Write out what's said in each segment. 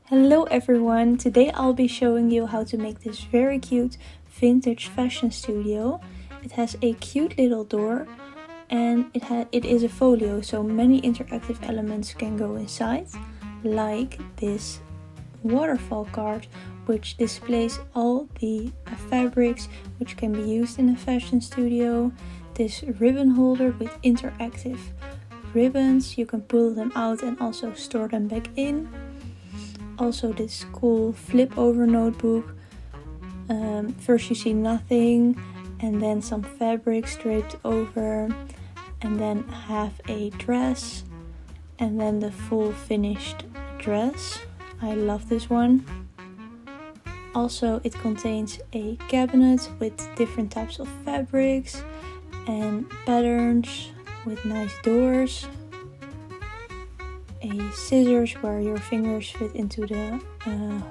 Hello everyone, today I'll be showing you how to make this very cute vintage fashion studio. It has a cute little door and it is a folio, so many interactive elements can go inside, like this waterfall card which displays all the fabrics which can be used in a fashion studio, this ribbon holder with interactive ribbons, you can pull them out and also store them back in. Also this cool flip over notebook. First you see nothing and then some fabric draped over and then half a dress and then the full finished dress. I love this one. Also it contains a cabinet with different types of fabrics and patterns with nice doors. A scissors where your fingers fit into the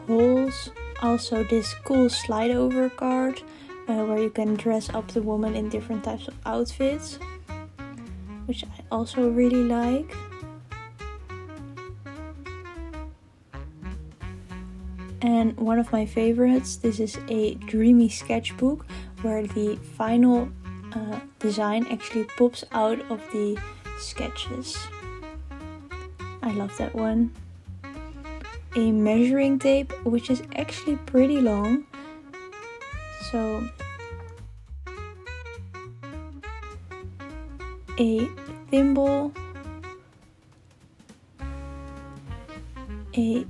holes. Also this cool slide over card where you can dress up the woman in different types of outfits, which I also really like. And one of my favorites, this is a dreamy sketchbook where the final design actually pops out of the sketches. I love that one. A measuring tape, which is actually pretty long. So a thimble, a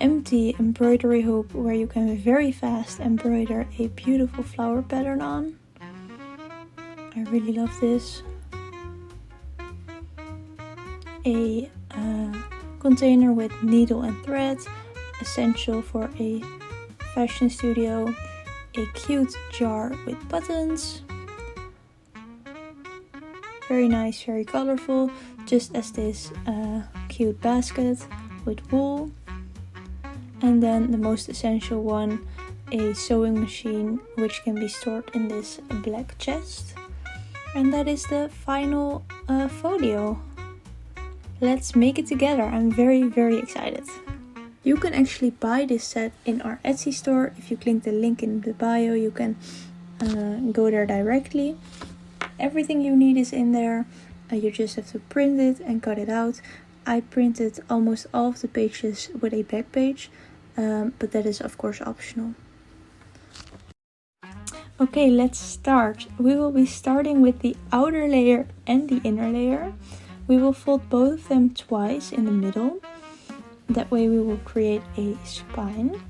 empty embroidery hoop where you can very fast embroider a beautiful flower pattern on. I really love this. A container with needle and thread, essential for a fashion studio. A cute jar with buttons. Very nice, very colorful, just as this cute basket with wool. And then the most essential one, a sewing machine which can be stored in this black chest. And that is the final folio. Let's make it together. I'm very excited. You can actually buy this set in our Etsy store. If you click the link in the bio, you can go there directly. Everything you need is in there. You just have to print it and cut it out. I printed almost all of the pages with a back page, but that is of course optional. Okay, let's start. We will be starting with the outer layer and the inner layer. We will fold both of them twice in the middle. That way we will create a spine.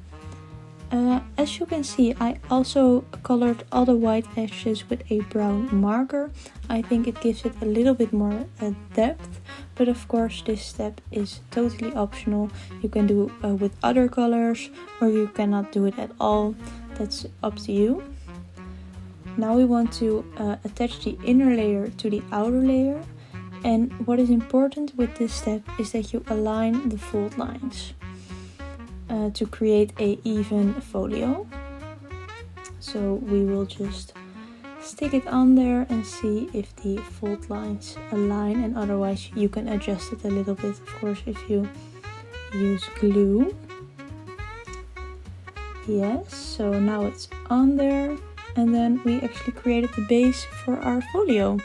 As you can see, I also colored all the white edges with a brown marker. I think it gives it a little bit more depth, but of course this step is totally optional. You can do with other colors or you cannot do it at all. That's up to you. Now we want to attach the inner layer to the outer layer. And what is important with this step is that you align the fold lines to create a even folio. So we will just stick it on there and see if the fold lines align, and otherwise you can adjust it a little bit, of course, if you use glue. Yes, so now it's on there, and then we actually created the base for our folio.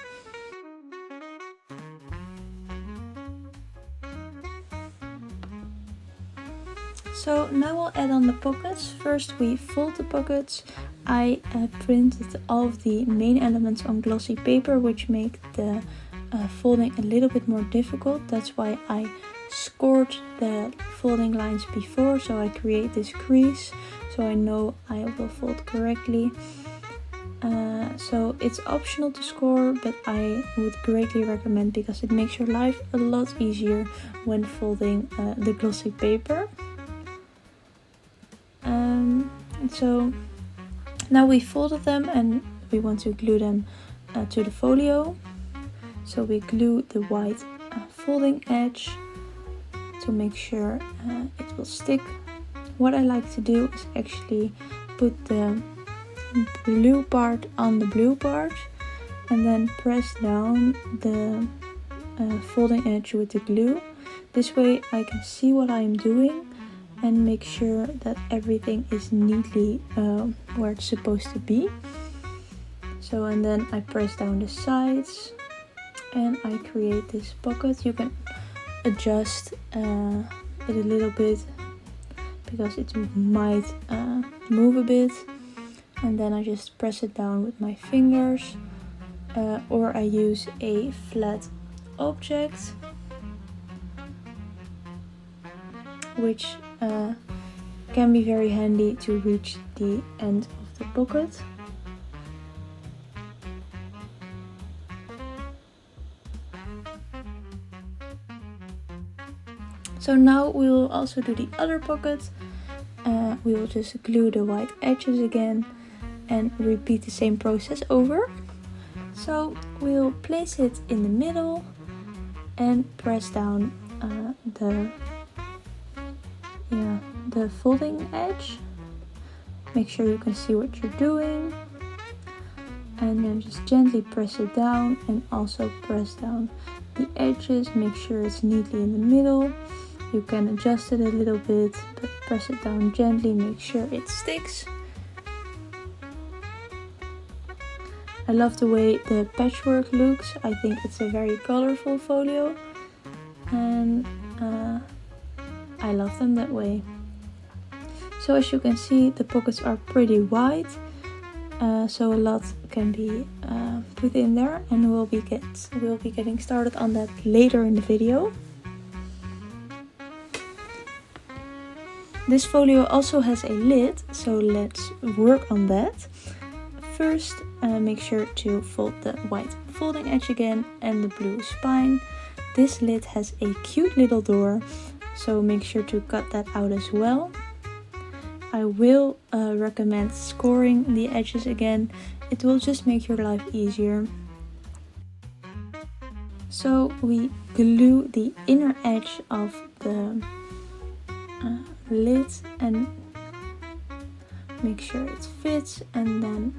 So now we'll add on the pockets. First we fold the pockets. I printed all of the main elements on glossy paper, which make the folding a little bit more difficult. That's why I scored the folding lines before, so I create this crease so I know I will fold correctly. So it's optional to score, but I would greatly recommend because it makes your life a lot easier when folding the glossy paper. So now we folded them and we want to glue them to the folio. So we glue the white folding edge to make sure it will stick. What I like to do is actually put the blue part on the blue part and then press down the folding edge with the glue. This way I can see what I'm doing and make sure that everything is neatly where it's supposed to be. So, and then I press down the sides and I create this pocket. You can adjust it a little bit because it might move a bit, and then I just press it down with my fingers, or I use a flat object, which can be very handy to reach the end of the pocket. So now we will also do the other pocket. We will just glue the white edges again and repeat the same process over. So we'll place it in the middle and press down the folding edge. Make sure you can see what you're doing, and then just gently press it down and also press down the edges. Make sure it's neatly in the middle. You can adjust it a little bit, but press it down gently, make sure it sticks. I love the way the patchwork looks. I think it's a very colorful folio, and I love them that way. So as you can see, the pockets are pretty wide, so a lot can be put in there, and we'll be getting started on that later in the video. This folio also has a lid, so let's work on that. First, make sure to fold the white folding edge again and the blue spine. This lid has a cute little door, so make sure to cut that out as well. I will recommend scoring the edges again. It will just make your life easier. So we glue the inner edge of the lid and make sure it fits, and then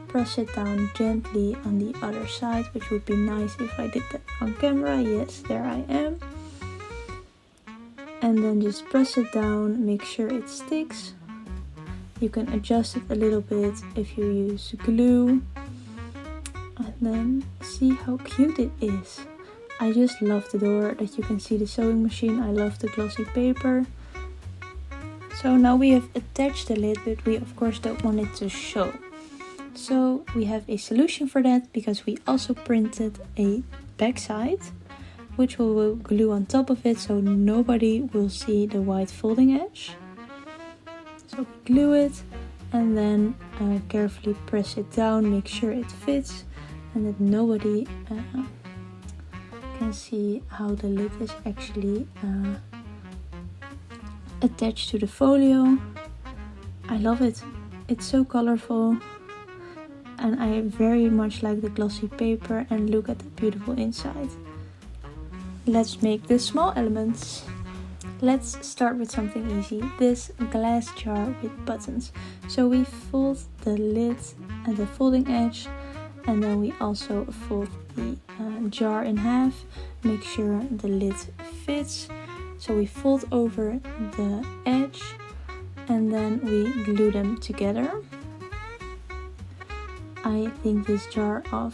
press it down gently on the other side, which would be nice if I did that on camera. Yes, there I am. And then just press it down, make sure it sticks. You can adjust it a little bit if you use glue, and then see how cute it is. I just love the door, that you can see the sewing machine. I love the glossy paper. So now we have attached the lid, but we of course don't want it to show. So we have a solution for that, because we also printed a backside, which we will glue on top of it so nobody will see the white folding edge. So we glue it and then carefully press it down, make sure it fits and that nobody can see how the lid is actually attached to the folio. I love it. It's so colorful, and I very much like the glossy paper, and look at the beautiful inside. Let's make the small elements. Let's start with something easy, this glass jar with buttons. So we fold the lid and the folding edge, and then we also fold the jar in half, make sure the lid fits. So we fold over the edge and then we glue them together. I think this jar of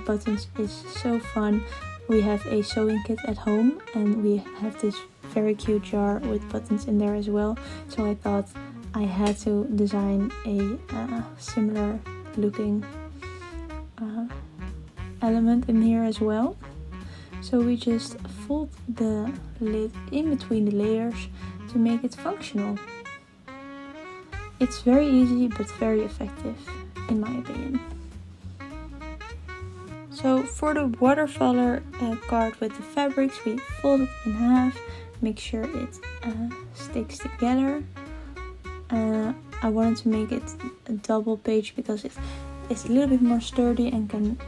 buttons is so fun. We have a sewing kit at home and we have this very cute jar with buttons in there as well. So I thought I had to design a similar looking element in here as well. So we just fold the lid in between the layers to make it functional. It's very easy but very effective in my opinion. So for the watercolor card with the fabrics, we fold it in half, make sure it sticks together. I wanted to make it a double page because it's a little bit more sturdy and can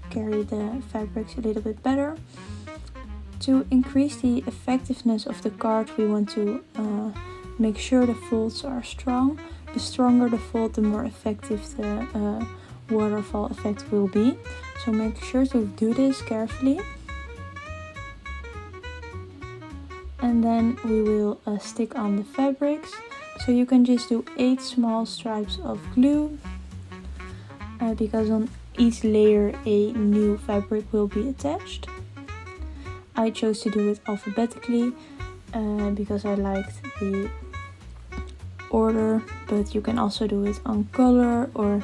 carry the fabrics a little bit better. To increase the effectiveness of the card, we want to make sure the folds are strong. The stronger the fold, the more effective the waterfall effect will be. So make sure to do this carefully. and then we will stick on the fabrics. So you can just do 8 small stripes of glue because on each layer a new fabric will be attached. I chose to do it alphabetically because I liked the order, but you can also do it on color or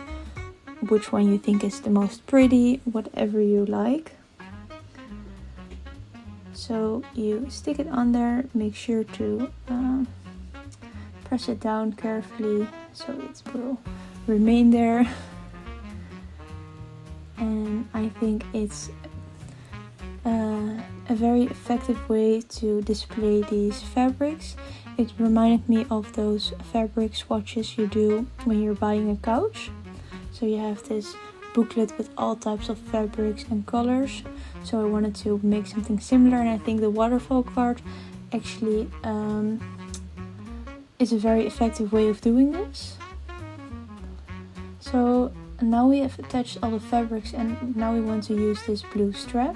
which one you think is the most pretty, whatever you like. So you stick it on there, make sure to press it down carefully so it will remain there. And I think it's a very effective way to display these fabrics. It reminded me of those fabric swatches you do when you're buying a couch. So you have this booklet with all types of fabrics and colors. So I wanted to make something similar, and I think the waterfall card actually is a very effective way of doing this. So now we have attached all the fabrics, and now we want to use this blue strap.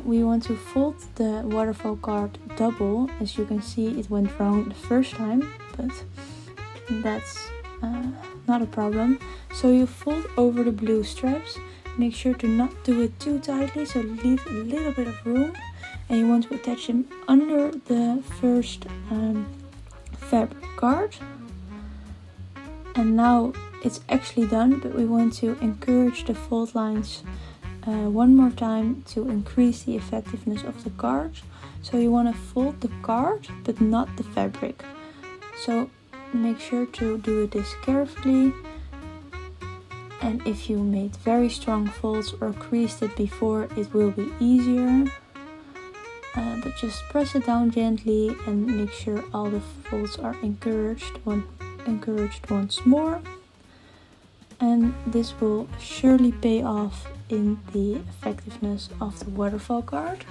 We want to fold the waterfall card double. As you can see, it went wrong the first time, but that's not a problem. So you fold over the blue straps. Make sure to not do it too tightly, so leave a little bit of room. And you want to attach them under the first fabric card. And now it's actually done, but we want to encourage the fold lines one more time to increase the effectiveness of the card. So you want to fold the card, but not the fabric. So make sure to do this carefully. And if you made very strong folds or creased it before, it will be easier. But just press it down gently and make sure all the folds are encouraged once more. And this will surely pay off in the effectiveness of the waterfall card.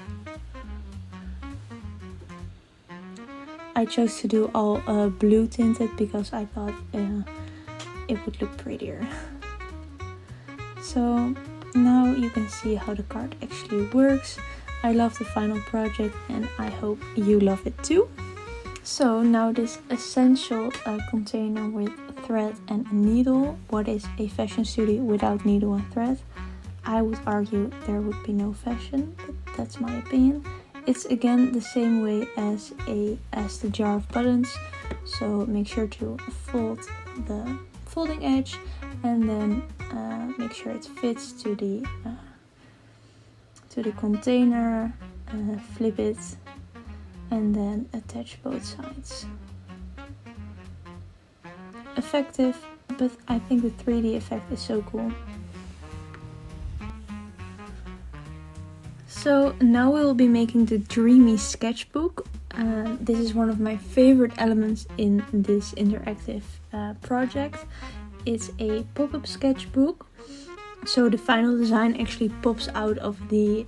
I chose to do all blue tinted because I thought it would look prettier. So now you can see how the card actually works. I love the final project and I hope you love it too. So now this essential container with thread and a needle. What is a fashion studio without needle and thread? I would argue there would be no fashion, but that's my opinion. It's again the same way as the jar of buttons. So make sure to fold the folding edge and then make sure it fits to the container, flip it and then attach both sides. Effective, but I think the 3D effect is so cool. So now we will be making the Dreamy Sketchbook. This is one of my favorite elements in this interactive project. It's a pop-up sketchbook. So the final design actually pops out of the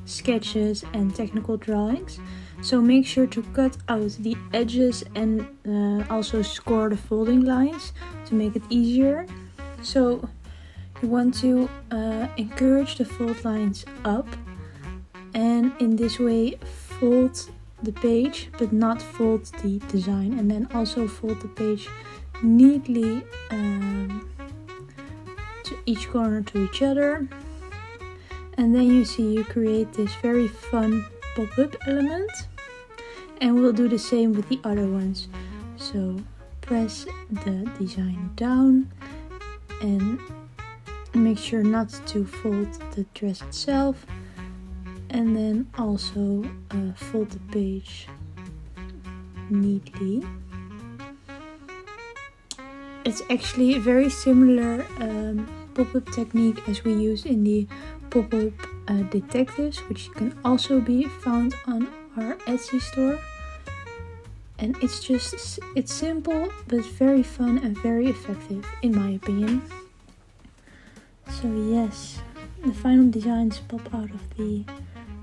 sketches and technical drawings. So make sure to cut out the edges and also score the folding lines to make it easier. So you want to encourage the fold lines up and in this way fold the page but not fold the design, and then also fold the page neatly to each corner to each other. And then you see you create this very fun pop-up element, and we'll do the same with the other ones. So press the design down and make sure not to fold the dress itself, and then also fold the page neatly. It's actually a very similar pop-up technique as we use in the pop-up detectives, which can also be found on our Etsy store. And it's simple but very fun and very effective in my opinion. So yes, the final designs pop out of the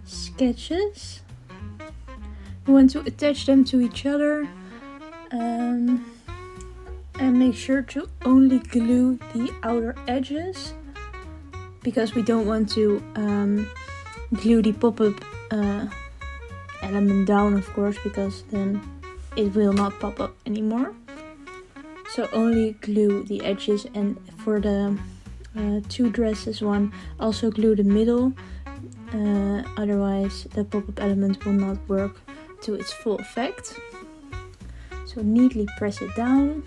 sketches. We want to attach them to each other and make sure to only glue the outer edges because we don't want to glue the pop-up element down, of course, because then it will not pop up anymore. So only glue the edges, and for the 2 dresses one, also glue the middle, otherwise the pop-up element will not work to its full effect. So neatly press it down.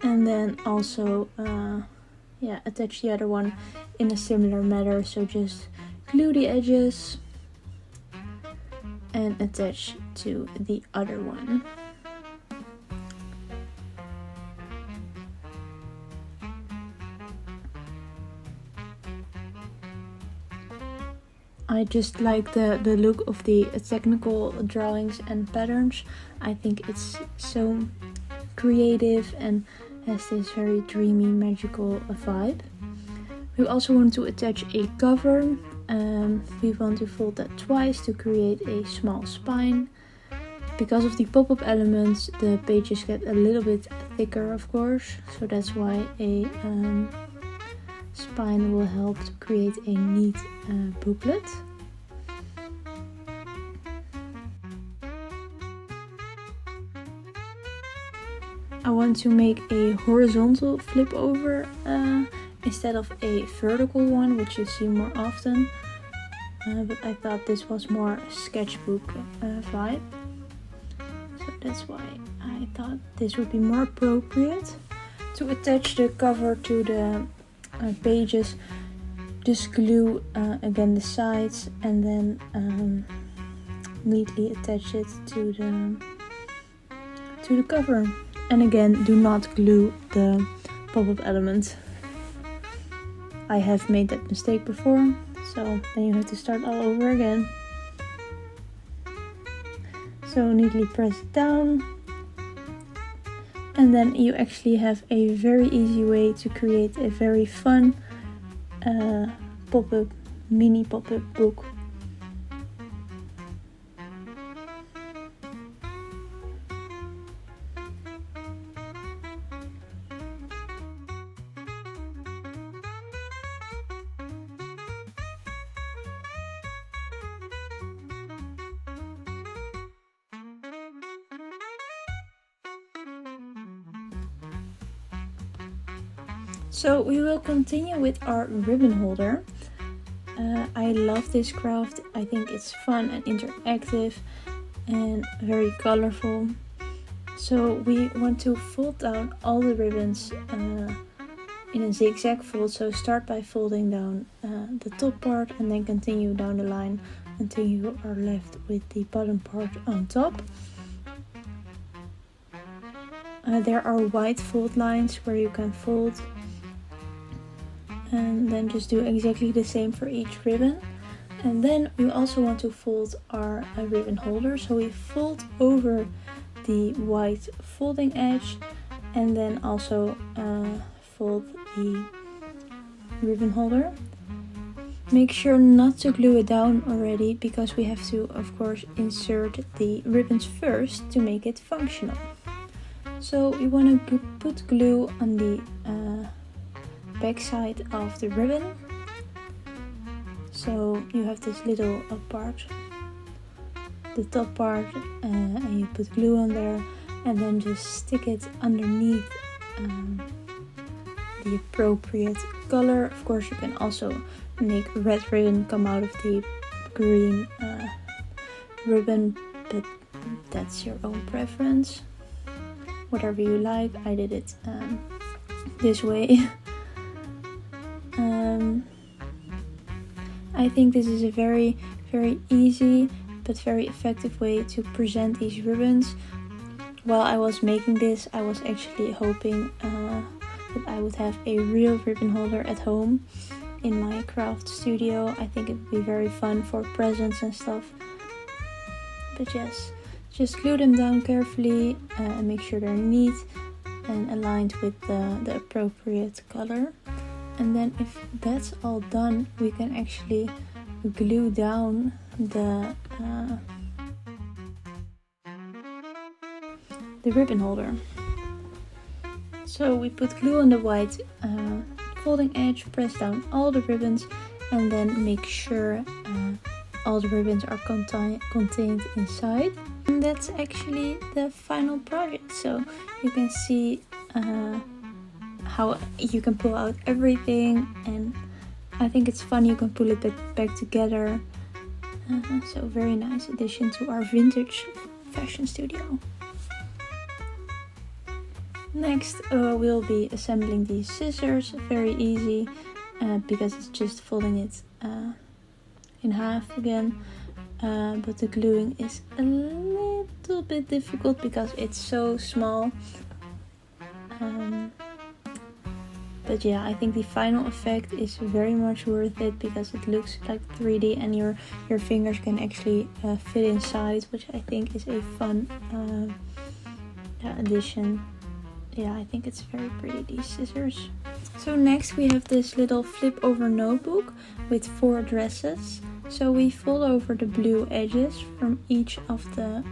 And then also attach the other one in a similar manner. So just glue the edges and attach to the other one. I just like the look of the technical drawings and patterns. I think it's so creative and has this very dreamy, magical vibe. We also want to attach a cover. We want to fold that twice to create a small spine. Because of the pop-up elements, the pages get a little bit thicker, of course, so that's why a spine will help to create a neat booklet. I want to make a horizontal flip over instead of a vertical one, which you see more often, but I thought this was more sketchbook vibe, so that's why I thought this would be more appropriate. To attach the cover to the pages, just glue again the sides and then neatly attach it to the cover. And again, do not glue the pop-up element. I have made that mistake before, so then you have to start all over again. So neatly press it down. And then you actually have a very easy way to create a very fun mini pop-up book. So we will continue with our ribbon holder. I love this craft. I think it's fun and interactive and very colorful. So we want to fold down all the ribbons in a zigzag fold. So start by folding down the top part and then continue down the line until you are left with the bottom part on top. There are white fold lines where you can fold. And then just do exactly the same for each ribbon. And then we also want to fold our ribbon holder. So we fold over the white folding edge and then also fold the ribbon holder. Make sure not to glue it down already, because we have to, of course, insert the ribbons first to make it functional. So we want to put glue on the back side of the ribbon. So you have this little part, the top part, and you put glue on there and then just stick it underneath the appropriate color. Of course, you can also make red ribbon come out of the green ribbon, but that's your own preference, whatever you like. I did it this way. I think this is a very, very easy but very effective way to present these ribbons. While I was making this, I was actually hoping that I would have a real ribbon holder at home in my craft studio. I think it would be very fun for presents and stuff. But yes, just glue them down carefully and make sure they're neat and aligned with the appropriate color. And then if that's all done, we can actually glue down the ribbon holder. So we put glue on the white folding edge, press down all the ribbons, and then make sure all the ribbons are contained inside. And that's actually the final project. So you can see how you can pull out everything, and I think it's fun. You can pull it back together. So very nice addition to our vintage fashion studio. Next we'll be assembling these scissors. Very easy because it's just folding it in half again. But the gluing is a little bit difficult because it's so small. But yeah, I think the final effect is very much worth it because it looks like 3D and your fingers can actually fit inside, which I think is a fun addition. Yeah, I think it's very pretty, these scissors. So next we have this little flip over notebook with 4 dresses. So we fold over the blue edges from each of the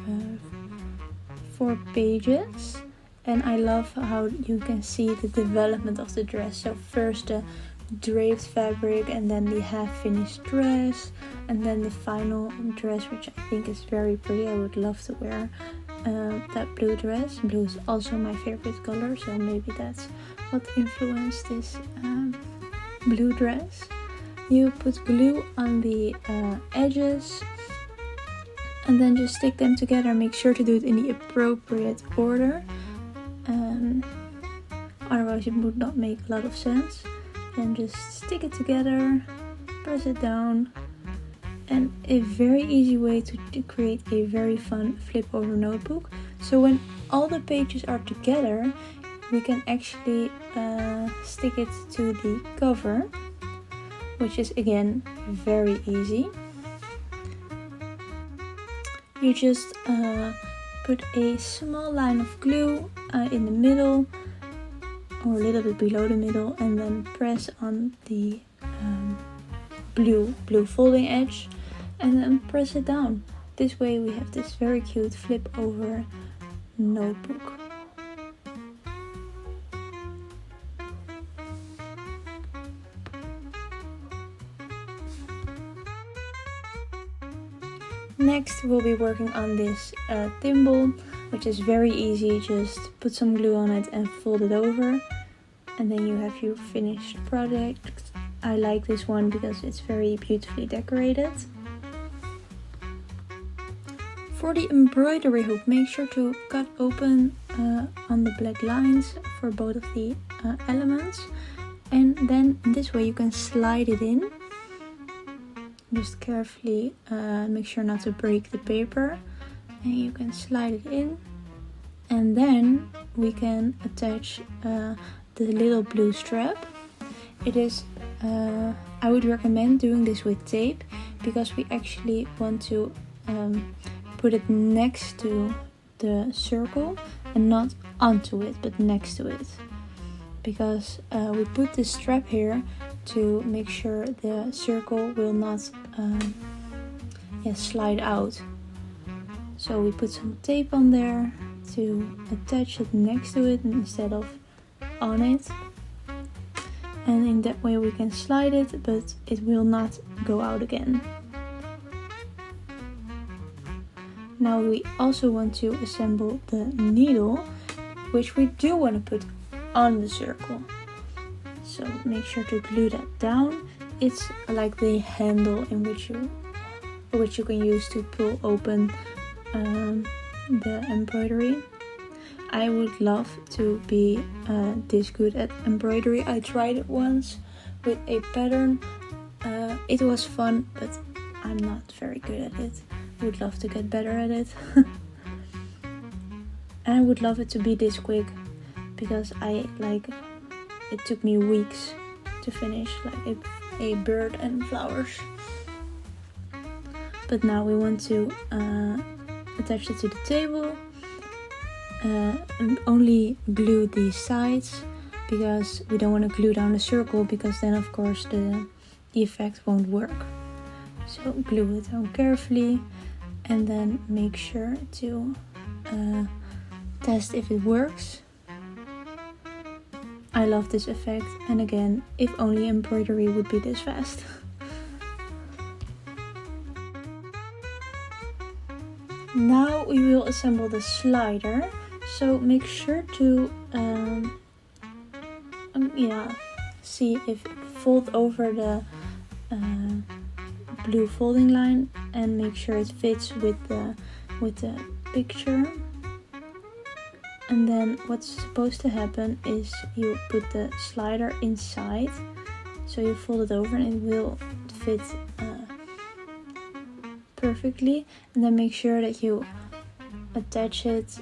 4 pages. And I love how you can see the development of the dress. So first the draped fabric, and then the half-finished dress, and then the final dress, which I think is very pretty. I would love to wear that blue dress. Blue is also my favorite color, so maybe that's what influenced this blue dress. You put glue on the edges and then just stick them together. Make sure to do it in the appropriate order. Otherwise it would not make a lot of sense. And just stick it together, press it down, and a very easy way to create a very fun flip over notebook. So when all the pages are together, we can actually stick it to the cover, which is again very easy. You just put a small line of glue in the middle or a little bit below the middle, and then press on the blue folding edge and then press it down. This way we have this very cute flip over notebook. Next we'll be working on this thimble, which is very easy. Just put some glue on it and fold it over, and then you have your finished product. I like this one because it's very beautifully decorated. For the embroidery hook, make sure to cut open on the black lines for both of the elements, and then this way you can slide it in. Just carefully make sure not to break the paper, and you can slide it in, and then we can attach the little blue strap. It is I would recommend doing this with tape because we actually want to put it next to the circle and not onto it, but next to it, because we put this strap here to make sure the circle will not slide out. So we put some tape on there to attach it next to it instead of on it, and in that way we can slide it, but it will not go out again. Now we also want to assemble the needle, which we do want to put on the circle. So make sure to glue that down. It's like the handle in which you can use to pull open the embroidery. I would love to be this good at embroidery. I tried it once with a pattern. It was fun, but I'm not very good at it. I would love to get better at it. And I would love it to be this quick, because it took me weeks to finish, like a bird and flowers. But now we want to attach it to the table and only glue these sides, because we don't want to glue down the circle, because then of course the effect won't work. So glue it down carefully and then make sure to test if it works. I love this effect, and again, if only embroidery would be this fast. Now we will assemble the slider. So make sure to see if it fold over the blue folding line and make sure it fits with the picture. And then what's supposed to happen is you put the slider inside, so you fold it over and it will fit perfectly. And then make sure that you attach it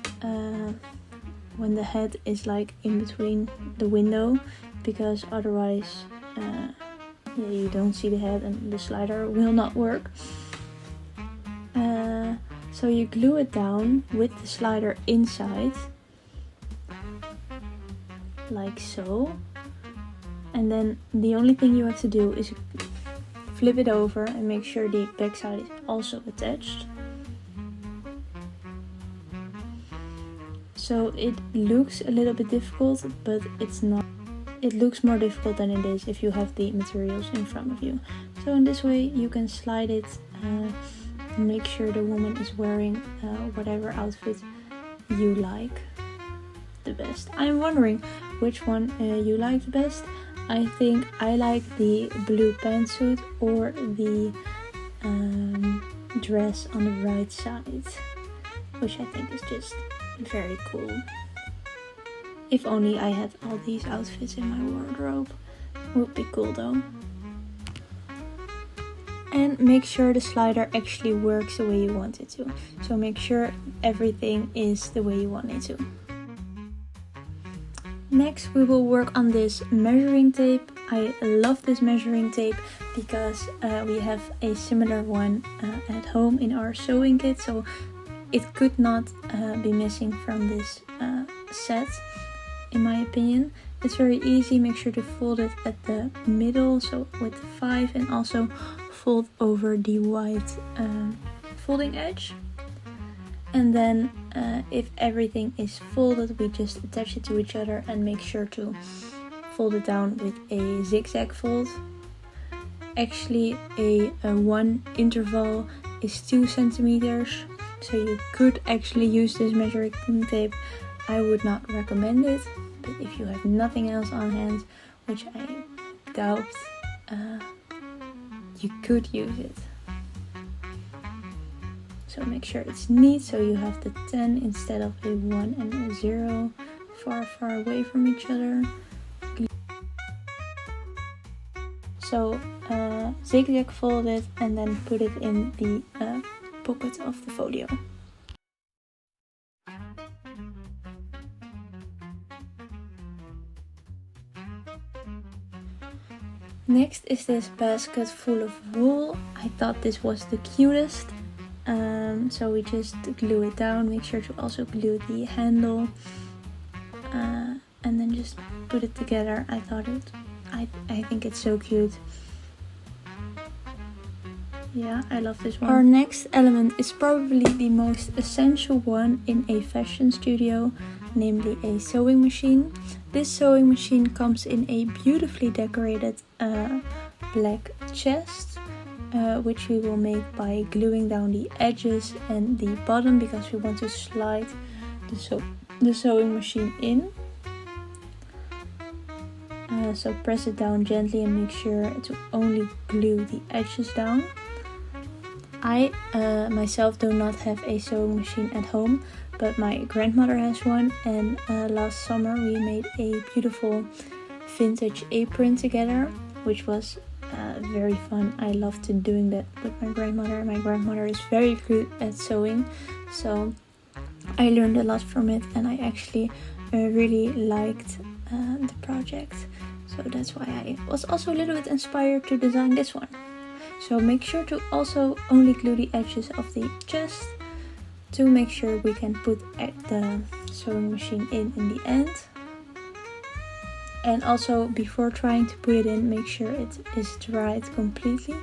when the head is like in between the window, because otherwise you don't see the head and the slider will not work. So you glue it down with the slider inside, like so. And then the only thing you have to do is flip it over and make sure the back side is also attached. So it looks a little bit difficult, but it's not. It looks more difficult than it is if you have the materials in front of you. So in this way you can slide it and make sure the woman is wearing whatever outfit you like the best. I'm wondering which one you like the best. I think I like the blue pantsuit or the dress on the right side, which I think is just very cool. If only I had all these outfits in my wardrobe. Would be cool though. And make sure the slider actually works the way you want it to. So make sure everything is the way you want it to. Next we will work on this measuring tape. I love this measuring tape because we have a similar one at home in our sewing kit, so it could not be missing from this set, in my opinion. It's very easy. Make sure to fold it at the middle, so with the 5, and also fold over the white folding edge. And then if everything is folded, we just attach it to each other and make sure to fold it down with a zigzag fold. Actually a 1 interval is 2 centimeters, so you could actually use this measuring tape. I would not recommend it, but if you have nothing else on hand, which I doubt, you could use it. So make sure it's neat, so you have the 10 instead of a 1 and a 0 far away from each other. So zigzag fold it and then put it in the pocket of the folio. Next is this basket full of wool. I thought this was the cutest. So we just glue it down. Make sure to also glue the handle, and then just put it together. I think it's so cute. Yeah, I love this one. Our next element is probably the most essential one in a fashion studio, namely a sewing machine. This sewing machine comes in a beautifully decorated black chest, which we will make by gluing down the edges and the bottom, because we want to slide the sewing machine in. So press it down gently and make sure to only glue the edges down. I myself do not have a sewing machine at home, but my grandmother has one, and last summer we made a beautiful vintage apron together, which was very fun. I loved doing that with my grandmother. My grandmother is very good at sewing, so I learned a lot from it, and I actually really liked the project. So that's why I was also a little bit inspired to design this one. So make sure to also only glue the edges of the chest to make sure we can put the sewing machine in the end. And also before trying to put it in, make sure it is dried completely,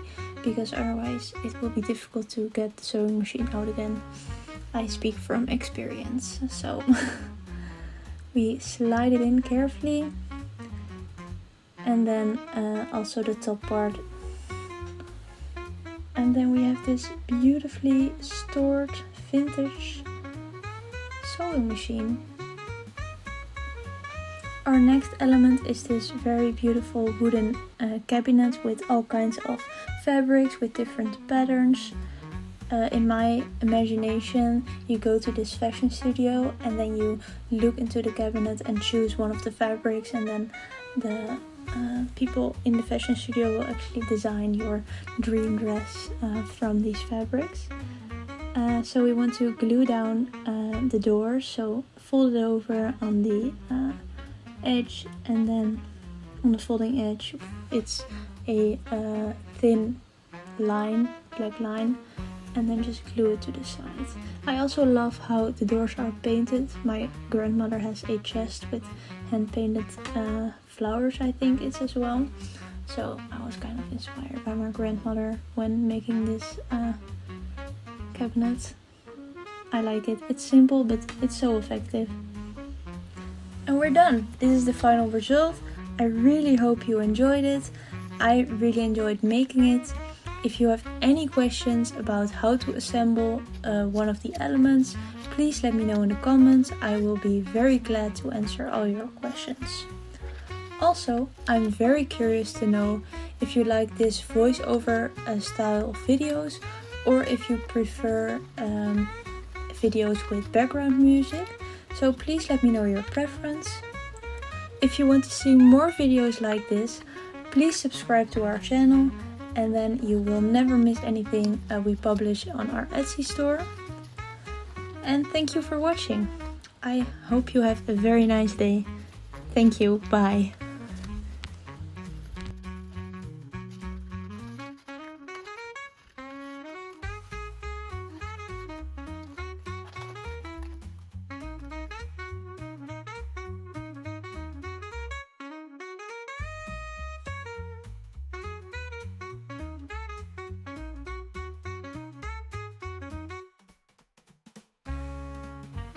because otherwise it will be difficult to get the sewing machine out again. I speak from experience. So we slide it in carefully, and then also the top part And then we have this beautifully stored vintage sewing machine. Our next element is this very beautiful wooden cabinet with all kinds of fabrics with different patterns. In my imagination, you go to this fashion studio and then you look into the cabinet and choose one of the fabrics, and then the people in the fashion studio will actually design your dream dress from these fabrics. So we want to glue down the door, so fold it over on the edge, and then on the folding edge it's a thin line, black line, and then just glue it to the side. I also love how the doors are painted. My grandmother has a chest with hand painted flowers, I think it's as well. So I was kind of inspired by my grandmother when making this cabinet. I like it. It's simple, but it's so effective. And we're done. This is the final result. I really hope you enjoyed it. I really enjoyed making it. If you have any questions about how to assemble one of the elements, please let me know in the comments. I will be very glad to answer all your questions. Also, I'm very curious to know if you like this voiceover style of videos, or if you prefer videos with background music. So please let me know your preference. If you want to see more videos like this, please subscribe to our channel, and then you will never miss anything we publish on our Etsy store. And thank you for watching. I hope you have a very nice day. Thank you. Bye.